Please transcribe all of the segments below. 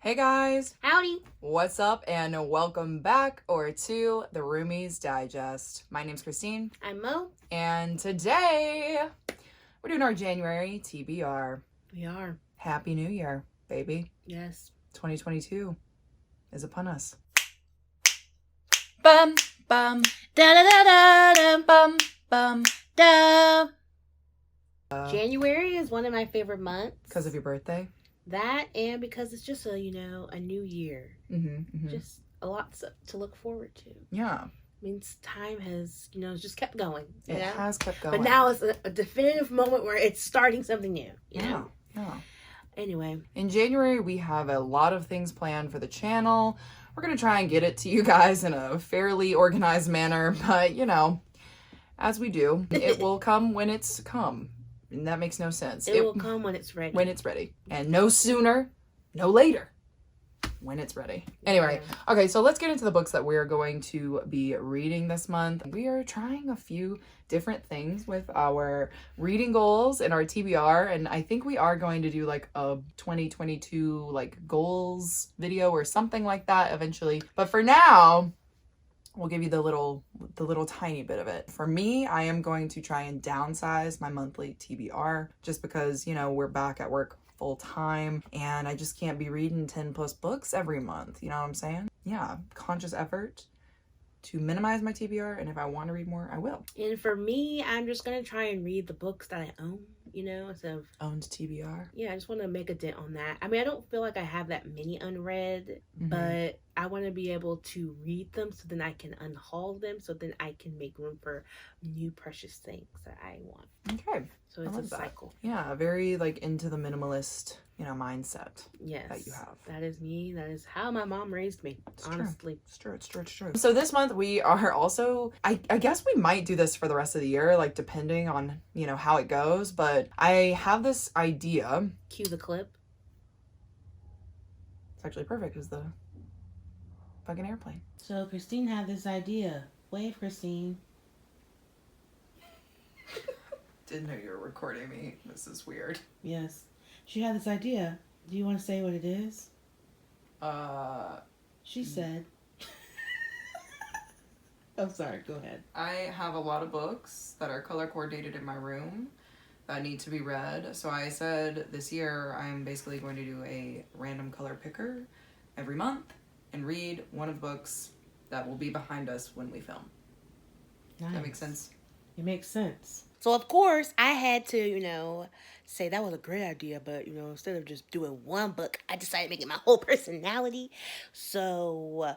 Hey guys! Howdy! What's up and welcome back to the Roomies Digest. My name's Christine. I'm Mo. And today we're doing our January TBR. We are. Happy New Year, baby. Yes. 2022 is upon us. Bum, bum, Da da da da da bum, bum. da. January is one of my favorite months. Because of your birthday? That and because it's just a new year. Just a lot to look forward to. Yeah. Means time has, just kept going. It has kept going. But now it's a definitive moment where it's starting something new. Yeah. Anyway. In January, we have a lot of things planned for the channel. We're going to try and get it to you guys in a fairly organized manner. But, as we do, it will come when it's come. And that makes no sense. It will come when it's ready. When it's ready. And no sooner, no later. When it's ready. Anyway, okay, so let's get into the books that we're going to be reading this month. We are trying a few different things with our reading goals and our TBR, and I think we are going to do like a 2022 like goals video or something like that eventually. But for now, we'll give you the little tiny bit of it. For me, I am going to try and downsize my monthly TBR just because, we're back at work full time and I just can't be reading 10 plus books every month. You know what I'm saying? Yeah, conscious effort to minimize my TBR, and if I want to read more, I will. And for me, I'm just going to try and read the books that I own, instead of... Owned TBR? Yeah, I just want to make a dent on that. I mean, I don't feel like I have that many unread, but I want to be able to read them so then I can unhaul them, so then I can make room for new precious things that I want. Okay. So it's a cycle. Yeah, very into the minimalist, mindset. Yes. That you have. That is me. That is how my mom raised me, honestly. It's true. So this month we are also, I guess we might do this for the rest of the year, depending on, how it goes. But I have this idea. Cue the clip. It's actually perfect because the fucking airplane. So Christine had this idea. Wave, Christine. Didn't know you were recording me. This is weird. Yes. She had this idea. Do you want to say what it is? She said. I'm sorry, go ahead. I have a lot of books that are color coordinated in my room that need to be read. So I said this year I'm basically going to do a random color picker every month and read one of the books that will be behind us when we film. Nice. That makes sense? It makes sense. So, of course, I had to, say that was a great idea. But, instead of just doing one book, I decided to make it my whole personality. So,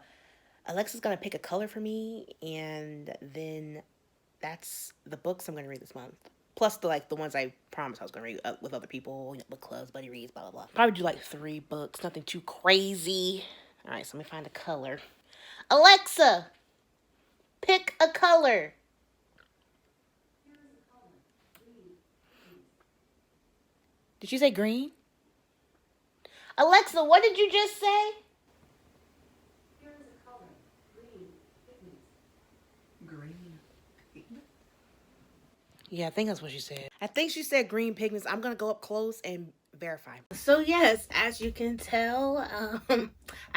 Alexa's going to pick a color for me. And then that's the books I'm going to read this month. Plus, the ones I promised I was going to read with other people. Book clubs, buddy reads, blah, blah, blah. Probably do 3 books. Nothing too crazy. All right, so let me find a color. Alexa, pick a color. Did you say green? Alexa, what did you just say? Here is a color. Green pigment. Green pigment? Yeah, I think that's what she said. I think she said green pigments. I'm going to go up close and verify. So yes, as you can tell,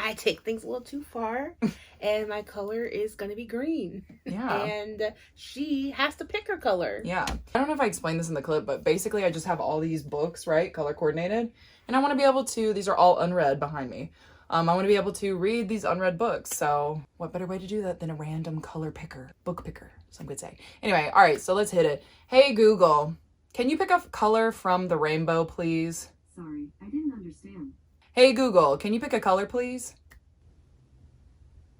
I take things a little too far. And my color is going to be green. Yeah. And she has to pick her color. Yeah. I don't know if I explained this in the clip, but basically I just have all these books, right? Color coordinated. And I want to be able to, these are all unread behind me. I want to be able to read these unread books. So what better way to do that than a random color picker, book picker, some could say. Anyway, all right, so let's hit it. Hey, Google, can you pick a color from the rainbow, please? Sorry, I didn't understand. Hey, Google, can you pick a color, please?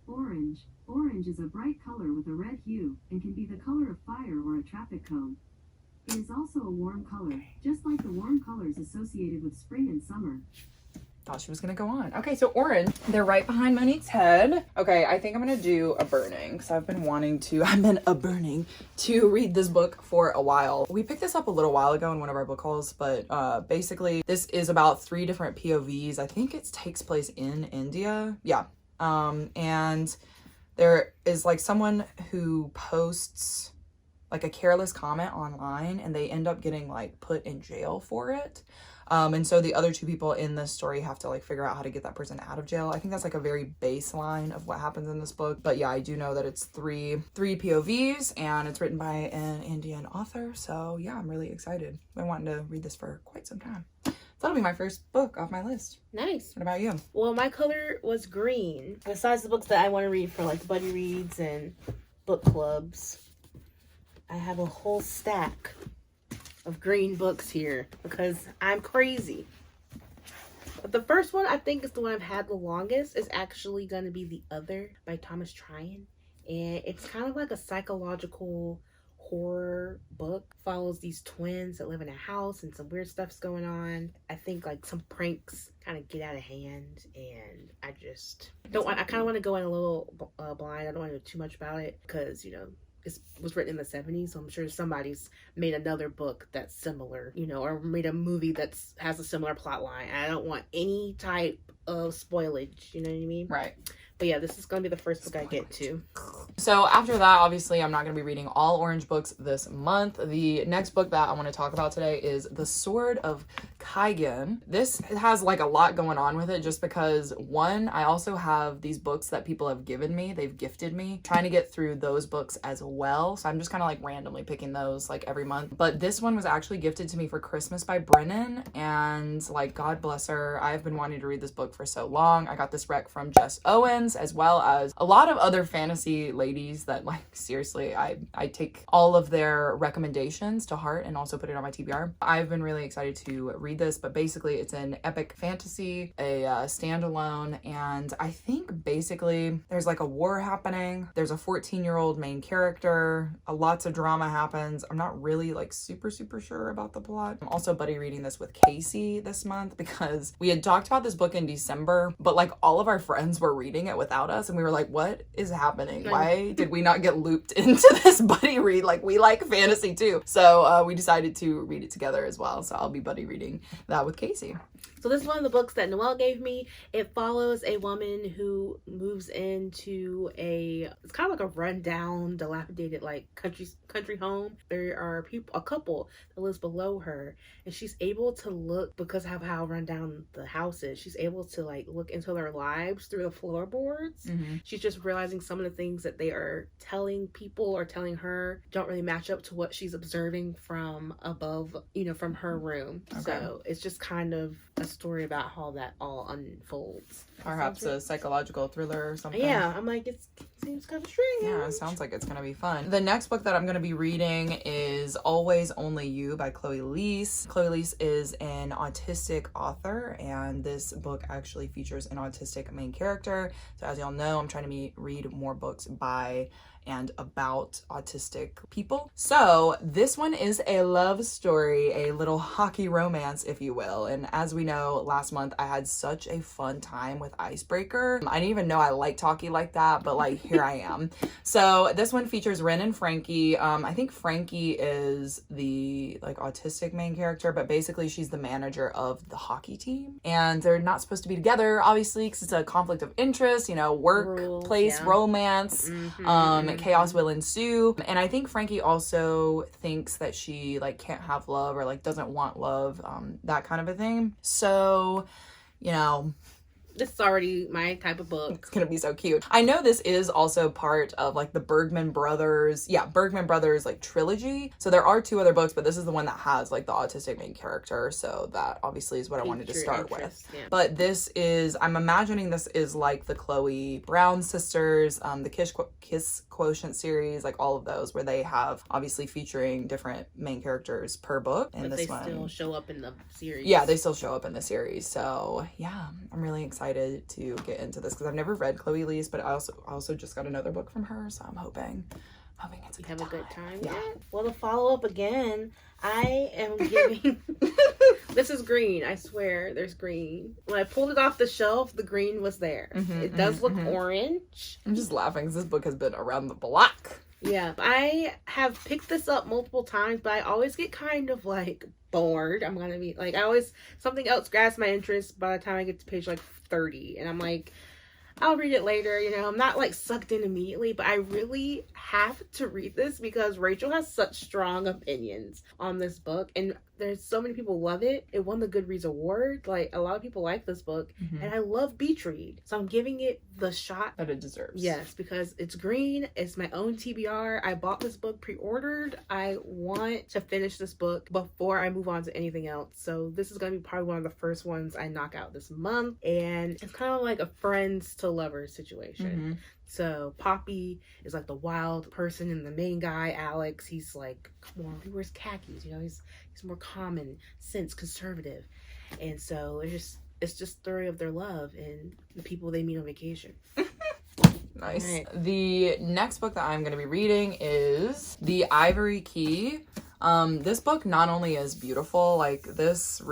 Orange. Orange is a bright color with a red hue and can be the color of fire or a traffic cone. It is also a warm color, just like the warm colors associated with spring and summer. Thought she was gonna go on. Okay, so orange, they're right behind Monique's head. Okay, I think I'm gonna do a burning because I've been burning to read this book for a while. We picked this up a little while ago in one of our book hauls, but basically this is about 3 different POVs. I think it takes place in India. Yeah. And there is someone who posts a careless comment online and they end up getting put in jail for it. And so the other two people in this story have to like figure out how to get that person out of jail. I think that's like a very baseline of what happens in this book. But yeah, I do know that it's three POVs and it's written by an Indian author. So yeah, I'm really excited. I've been wanting to read this for quite some time. So that'll be my first book off my list. Nice. What about you? Well, my color was green. Besides the books that I want to read for like buddy reads and book clubs, I have a whole stack of green books here because I'm crazy. But the first one I think is the one I've had the longest is actually going to be The Other by Thomas Tryon. And it's kind of like a psychological horror book. Follows these twins that live in a house and some weird stuff's going on. I think like some pranks kind of get out of hand, and I just don't want, I kind of want to go in a little blind. I don't want to know too much about it because, you know, it was written in the 70s, so I'm sure somebody's made another book that's similar, you know, or made a movie that has a similar plot line. I don't want any type of spoilage, you know what I mean? Right. But yeah, this is going to be the first book I get to. So after that, obviously, I'm not going to be reading all orange books this month. The next book that I want to talk about today is The Sword of Kaigen. This has like a lot going on with it just because, one, I also have these books that people have given me. They've gifted me. Trying to get through those books as well. So I'm just kind of like randomly picking those like every month. But this one was actually gifted to me for Christmas by Brynnan. And like, God bless her. I've been wanting to read this book for so long. I got this rec from Jess Owens, as well as a lot of other fantasy ladies that like, seriously, I take all of their recommendations to heart and also put it on my TBR. I've been really excited to read this, but basically it's an epic fantasy, a standalone, and I think basically there's like a war happening. There's a 14-year-old main character. Lots of drama happens. I'm not really like super sure about the plot. I'm also buddy reading this with Kasey this month because we had talked about this book in December, but like all of our friends were reading it without us, and we were like, what is happening? Why did we not get looped into this buddy read? Like, we like fantasy too. So we decided to read it together as well. So I'll be buddy reading that with Kasey. So this is one of the books that Noelle gave me. It follows a woman who moves into it's kind of like a rundown, dilapidated like country home. There are a couple that lives below her, and she's able to look, because of how rundown the house is, she's able to like look into their lives through the floorboards. Mm-hmm. She's just realizing some of the things that they are telling people or telling her don't really match up to what she's observing from above, you know, from her room. Okay. So it's just kind of a story about how that all unfolds. Perhaps a psychological thriller or something. Yeah, I'm like, it seems kind of strange. Yeah, it sounds like it's gonna be fun. The next book that I'm gonna be reading is Always Only You by Chloe Leese. Chloe Leese is an autistic author, and this book actually features an autistic main character. So as y'all know, I'm trying to read more books by and about autistic people. So this one is a love story, a little hockey romance, if you will. And as we know, last month I had such a fun time with Icebreaker. I didn't even know I liked hockey like that, but like, here I am. So this one features Ren and Frankie. I think Frankie is the like autistic main character, but basically she's the manager of the hockey team. And they're not supposed to be together, obviously, because it's a conflict of interest, you know, workplace romance. Mm-hmm. Chaos will ensue. And I think Frankie also thinks that she like can't have love or like doesn't want love, that kind of a thing. So, you know, this is already my type of book. It's gonna be so cute. I know this is also part of like the Bergman Brothers like trilogy. So there are 2 other books, but this is the one that has like the autistic main character. So that obviously is what I wanted to start with. Yeah. But this is, I'm imagining this is like the Chloe Brown sisters, the Kiss Quotient series, like all of those where they have obviously featuring different main characters per book. And but this they one still show up in the series. Yeah, they still show up in the series. So yeah, I'm really excited to get into this because I've never read Chloe Leese, but I also just got another book from her, so I'm hoping it's a good time. Yeah. Well, to follow up again, I am giving this is green. I swear there's green. When I pulled it off the shelf, the green was there. It does look orange. I'm just laughing because this book has been around the block. Yeah, I have picked this up multiple times, but I always get kind of like bored. I'm gonna be like, something else grabs my interest by the time I get to page like 30, and I'm like, I'll read it later. You know, I'm not like sucked in immediately, but I really have to read this because Rachel has such strong opinions on this book, and there's so many people love it. It won the Goodreads award. Like, a lot of people like this book, and I love beach read, so I'm giving it the shot that it deserves. Yes, because it's green. It's my own TBR. I bought this book pre-ordered. I want to finish this book before I move on to anything else. So this is going to be probably one of the first ones I knock out this month. And it's kind of like a friends to lovers situation. So Poppy is like the wild person, and the main guy, Alex, he's like, come on, he wears khakis, you know, he's more common sense, conservative. And so it's just a story of their love and the people they meet on vacation. Nice. Right. The next book that I'm going to be reading is The Ivory Key. This book not only is beautiful, like this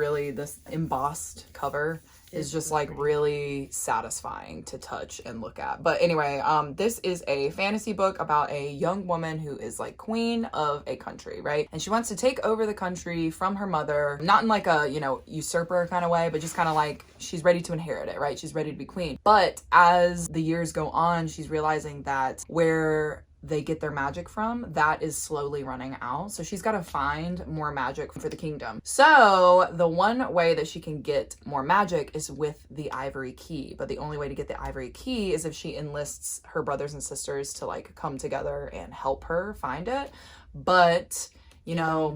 embossed cover is just like really satisfying to touch and look at. But anyway, this is a fantasy book about a young woman who is like queen of a country, right? And she wants to take over the country from her mother, not in like a, you know, usurper kind of way, but just kind of like she's ready to inherit it, right? She's ready to be queen. But as the years go on, she's realizing that where they get their magic from, that is slowly running out. So she's got to find more magic for the kingdom. So the one way that she can get more magic is with the Ivory Key. But the only way to get the Ivory Key is if she enlists her brothers and sisters to like come together and help her find it. But, you know,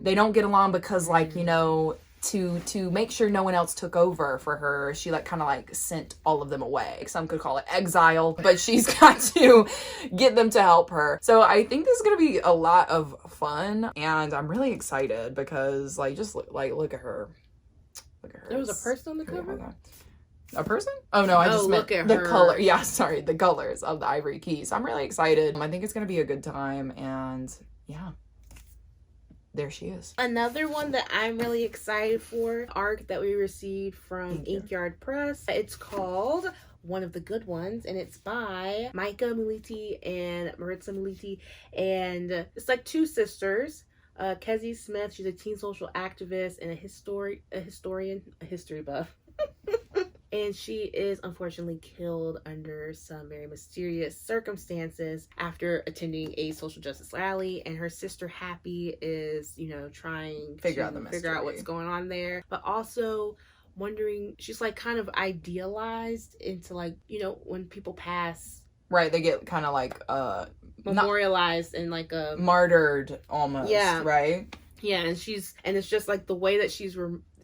they don't get along because like, you know, to make sure no one else took over for her, she like kind of like sent all of them away. Some could call it exile, but she's got to get them to help her. So I think this is gonna be a lot of fun, and I'm really excited because like just look at her. Look at her. There was a person on the cover? A person? Oh no, I just meant the her. color. Yeah, sorry, the colors of the Ivory Key. So I'm really excited. I think it's gonna be a good time, and yeah. There she is. Another one that I'm really excited for, arc that we received from Inkyard Press. It's called One of the Good Ones, and it's by Micah Muliti and Maritza Muliti, and it's like two sisters. Kasey Smith, she's a teen social activist and a history buff. And she is unfortunately killed under some very mysterious circumstances after attending a social justice rally. And her sister Happy is, you know, trying to figure out what's going on there. But also wondering, she's like kind of idealized into like, you know, when people pass. Right, they get kind of like memorialized and like a martyred almost. Yeah. Right? Yeah, and it's just like the way that she's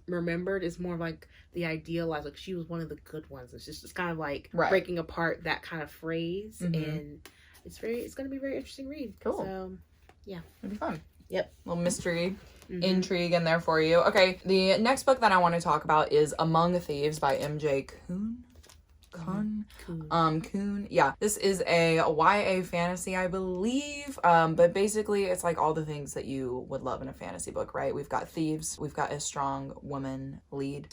remembered is more like the idealized, like she was one of the good ones. It's just kind of like breaking apart that kind of phrase, and it's going to be a very interesting read. Cool. So yeah, it'll be fun. Yep. Little mystery intrigue in there for you. Okay, the next book that I want to talk about is Among Thieves by MJ Kuhn. Yeah, this is a YA fantasy, I believe, but basically it's like all the things that you would love in a fantasy book, right? We've got thieves, we've got a strong woman lead.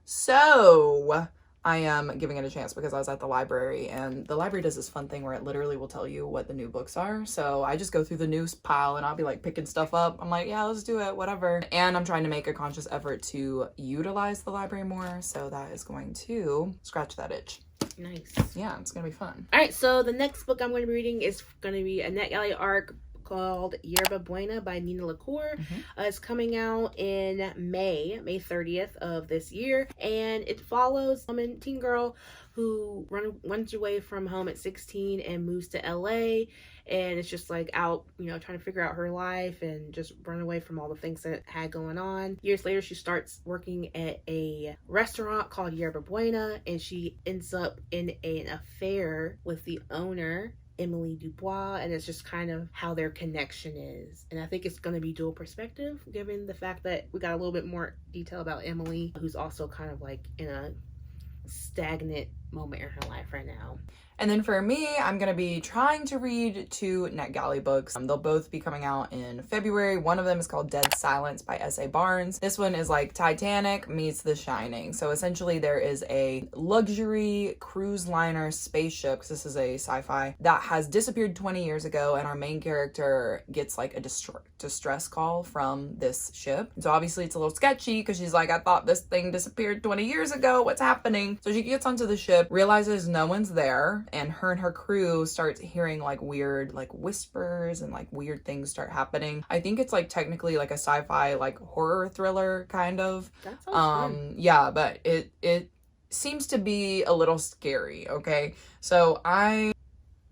So I am giving it a chance because I was at the library, and the library does this fun thing where it literally will tell you what the new books are. So I just go through the news pile and I'll be like picking stuff up. I'm like, yeah, let's do it, whatever. And I'm trying to make a conscious effort to utilize the library more. So that is going to scratch that itch. Nice. Yeah, it's going to be fun. All right, so the next book I'm going to be reading is going to be a NetGalley arc called Yerba Buena by Nina LaCour. It's coming out in May 30th of this year, and it follows a teen girl who runs away from home at 16 and moves to LA, and it's just like out, you know, trying to figure out her life and just run away from all the things that had going on. Years later, she starts working at a restaurant called Yerba Buena, and she ends up in an affair with the owner, Emily Dubois, and it's just kind of how their connection is. And I think it's going to be dual perspective, given the fact that we got a little bit more detail about Emily, who's also kind of like in a stagnant moment in her life right now. And then for me, I'm going to be trying to read 2 NetGalley books. They'll both be coming out in February. One of them is called Dead Silence by S.A. Barnes. This one is like Titanic meets The Shining. So essentially there is a luxury cruise liner spaceship, because this is a sci-fi, that has disappeared 20 years ago, and our main character gets like a distress call from this ship. So obviously it's a little sketchy because she's like, I thought this thing disappeared 20 years ago. What's happening? So she gets onto the ship ship, realizes no one's there, and her crew starts hearing like weird like whispers and like weird things start happening. I think it's like technically like a sci-fi like horror thriller kind of. That sounds fun. Yeah, but it seems to be a little scary. Okay, so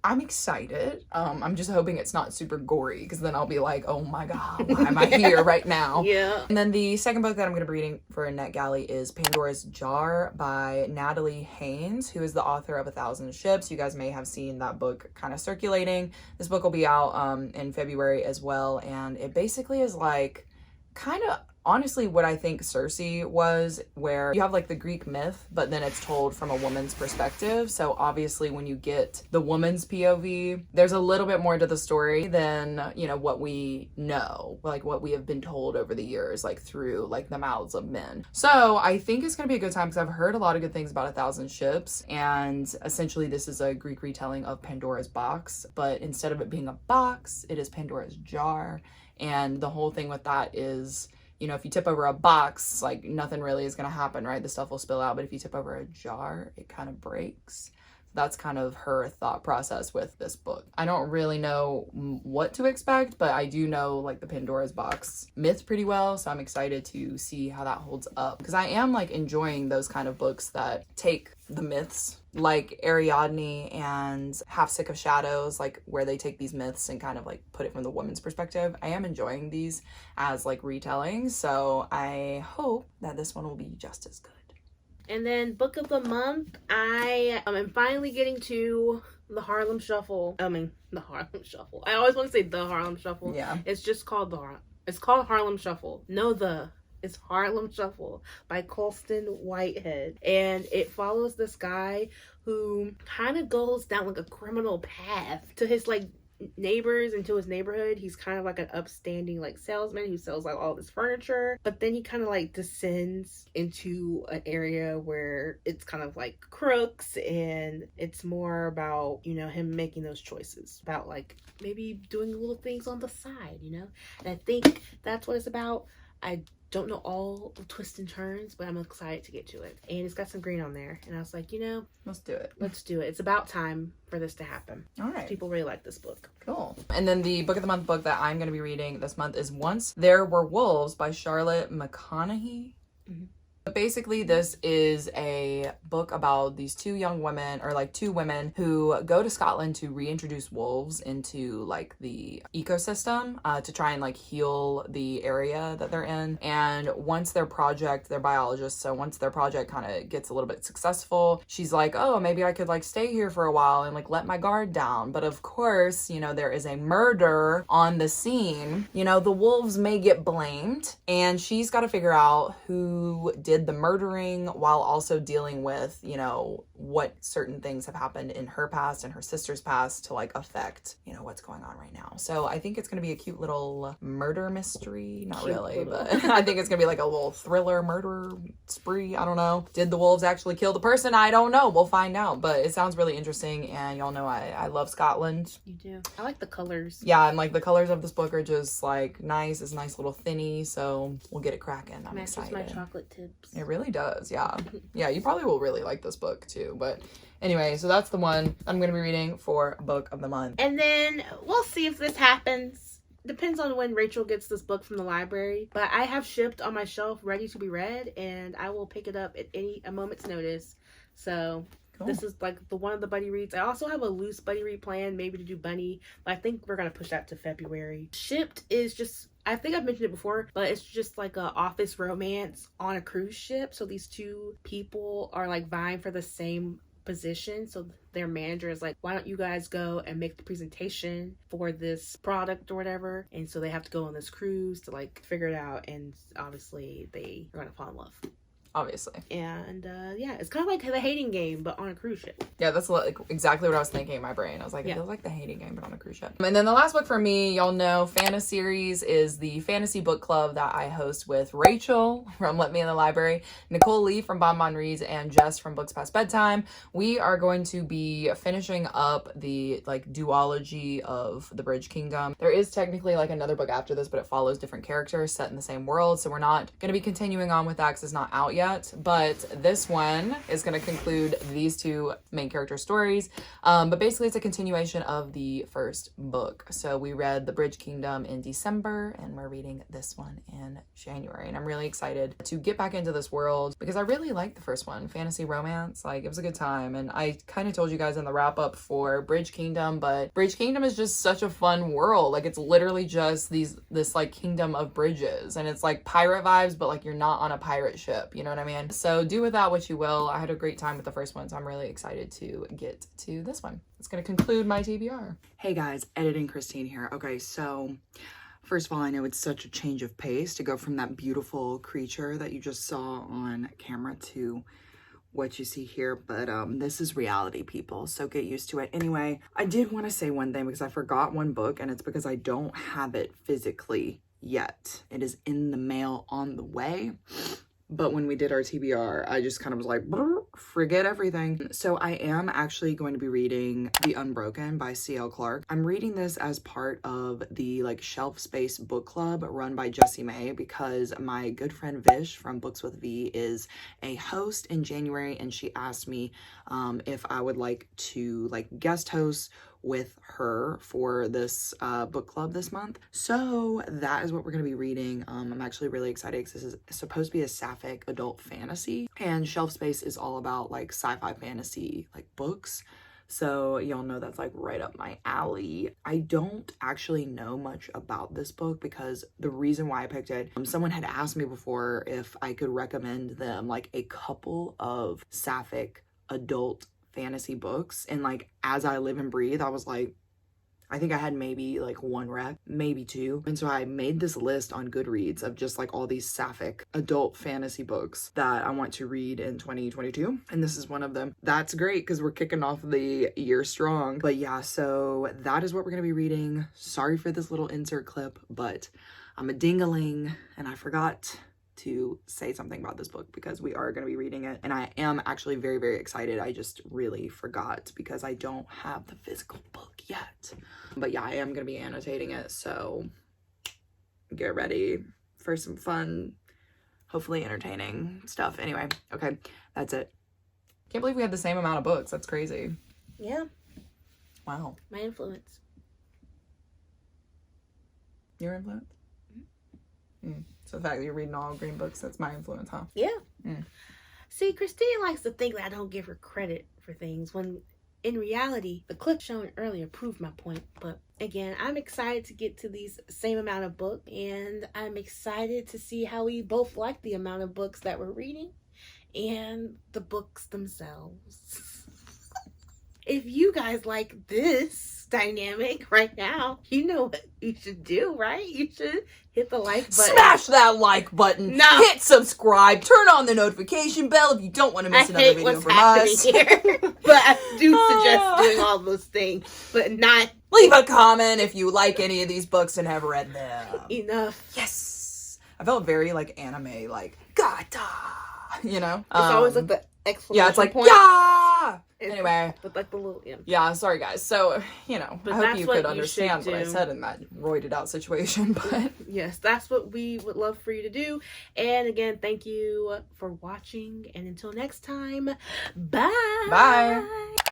I'm excited. I'm just hoping it's not super gory, because then I'll be like, oh my god, why am I here right now? Yeah. And then the second book that I'm going to be reading for NetGalley is Pandora's Jar by Nicolee Haynes, who is the author of 1,000 Ships. You guys may have seen that book kind of circulating. This book will be out in February as well, and it basically is like kind of honestly what I think Circe was, where you have like the Greek myth, but then it's told from a woman's perspective. So obviously when you get the woman's POV, there's a little bit more to the story than, you know, what we know, like what we have been told over the years, like through like the mouths of men. So I think it's gonna be a good time, because I've heard a lot of good things about 1,000 Ships, and essentially this is a Greek retelling of Pandora's box, but instead of it being a box, it is Pandora's jar. And the whole thing with that is, you know, if you tip over a box, like nothing really is going to happen, right? The stuff will spill out. But if you tip over a jar, it kind of breaks. That's kind of her thought process with this book. I don't really know what to expect, but I do know like the Pandora's box myth pretty well. So I'm excited to see how that holds up, because I am like enjoying those kind of books that take the myths, like Ariadne and Half Sick of Shadows, like where they take these myths and kind of like put it from the woman's perspective. I am enjoying these as like retellings, so I hope that this one will be just as good. And then book of the month, I am finally getting to the Harlem Shuffle. The Harlem Shuffle. I always want to say the Harlem Shuffle. Yeah. It's just called it's called Harlem Shuffle. It's Harlem Shuffle by Colston Whitehead. And it follows this guy who kind of goes down like a criminal path to his like neighbors and to his neighborhood. He's kind of like an upstanding like salesman who sells like all this furniture, but then he kind of like descends into an area where it's kind of like crooks, and it's more about, you know, him making those choices about like maybe doing little things on the side, you know. And I think that's what it's about. I don't know all the twists and turns, but I'm excited to get to it. And it's got some green on there. And I was like, you know, let's do it. Let's do it. It's about time for this to happen. All right. People really like this book. Cool. And then the book of the month book that I'm going to be reading this month is Once There Were Wolves by Charlotte McConaughey. Mm-hmm. But basically, this is a book about these two women who go to Scotland to reintroduce wolves into like the ecosystem to try and like heal the area that they're in. And once they're biologists, so once their project kind of gets a little bit successful, she's like, oh, maybe I could like stay here for a while and like let my guard down. But of course, you know, there is a murder on the scene. You know, the wolves may get blamed, and she's got to figure out who did the murdering, while also dealing with, you know, what certain things have happened in her past and her sister's past to like affect, you know, what's going on right now. So I think it's going to be a cute little murder mystery. Not really, but I think it's going to be like a little thriller murder spree. I don't know. Did the wolves actually kill the person? I don't know. We'll find out, but it sounds really interesting. And y'all know I love Scotland. You do. I like the colors. Yeah, and like the colors of this book are just like nice. It's a nice little thinny, so we'll get it cracking. I'm excited. Matches my chocolate tips. It really does, yeah. Yeah, you probably will really like this book too. But anyway, so that's the one I'm going to be reading for book of the month. And then we'll see if this happens. Depends on when Rachel gets this book from the library. But I have shipped on my shelf ready to be read, and I will pick it up at a moment's notice. So cool. This is like one of the buddy reads. I also have a loose buddy read plan, maybe to do Bunny, but I think we're going to push that to February. Shipped is just, I think I've mentioned it before, but it's just like a office romance on a cruise ship. So these two people are like vying for the same position. So their manager is like, why don't you guys go and make the presentation for this product or whatever? And so they have to go on this cruise to like figure it out. And obviously they are going to fall in love. Obviously. And yeah, it's kind of like the Hating Game, but on a cruise ship. Yeah, that's like exactly what I was thinking in my brain. I was like, it feels like the Hating Game, but on a cruise ship. And then the last book for me, y'all know, Fantasy Series, is the fantasy book club that I host with Rachel from Let Me in the Library, Nicolee from Bonbon Reads, and Jess from Books Past Bedtime. We are going to be finishing up the like duology of the Bridge Kingdom. There is technically like another book after this, but it follows different characters set in the same world. So we're not going to be continuing on with that because it's not out yet. yet, but this one is going to conclude these two main character stories. But basically it's a continuation of the first book. So we read The Bridge Kingdom in December, and we're reading this one in January. And I'm really excited to get back into this world because I really liked the first one. Fantasy romance, like, it was a good time. And I kind of told you guys in the wrap up for Bridge Kingdom, but Bridge Kingdom is just such a fun world. Like, it's literally just this like kingdom of bridges, and it's like pirate vibes, but like you're not on a pirate ship, you know what I mean? So do with that what you will. I had a great time with the first one, so I'm really excited to get to this one. It's going to conclude my TBR. Hey guys, editing Christine here. Okay, so first of all, I know it's such a change of pace to go from that beautiful creature that you just saw on camera to what you see here, but this is reality, people, so get used to it. Anyway, I did want to say one thing because I forgot one book, and it's because I don't have it physically yet. It is in the mail on the way. But when we did our TBR, I just kind of was like, forget everything. So I am actually going to be reading The Unbroken by C.L. Clarke. I'm reading this as part of the like shelf space book club run by Jessie because my good friend Vish from Books with V is a host in January, and she asked me if I would like to like guest host with her for this book club this month. So that is what we're going to be reading. I'm actually really excited because this is supposed to be a sapphic adult fantasy, and Shelf Space is all about like sci-fi fantasy like books. So y'all know that's like right up my alley. I don't actually know much about this book because the reason why I picked it, someone had asked me before if I could recommend them like a couple of sapphic adult fantasy books, and like as I live and breathe, I was like, I think I had maybe like one rec, maybe two. And so I made this list on Goodreads of just like all these sapphic adult fantasy books that I want to read in 2022, and this is one of them. That's great because we're kicking off the year strong. But yeah, so that is what we're gonna be reading. Sorry for this little insert clip, but I'm a dingaling and I forgot to say something about this book because we are going to be reading it, and I am actually very, very excited. I just really forgot because I don't have the physical book yet. But yeah, I am going to be annotating it, so get ready for some fun, hopefully entertaining stuff. Anyway, okay, that's it. Can't believe we had the same amount of books. That's crazy. Yeah. Wow. My influence. Your influence? So the fact that you're reading all green books, that's my influence, huh? Yeah. See, Christine likes to think that I don't give her credit for things when in reality, the clip shown earlier proved my point. But again, I'm excited to get to these same amount of books, and I'm excited to see how we both like the amount of books that we're reading and the books themselves. If you guys like this dynamic right now, you know what you should do, right? You should hit the like button. Smash that like button. No. Hit subscribe. Turn on the notification bell if you don't want to miss another video from us. Here. But I do suggest doing all those things, but not... Leave a comment if you like any of these books and have read them. Enough. Yes. I felt very like anime, like, gata, you know? It's always like the exclamation yeah, it's like, point. yeah! Anyway. With like the little, yeah. Yeah, sorry guys. So, you know, But I hope that's you what could you understand should what I do. said in that roided out situation, but... Yes, that's what we would love for you to do. And again, thank you for watching. And until next time, bye. Bye.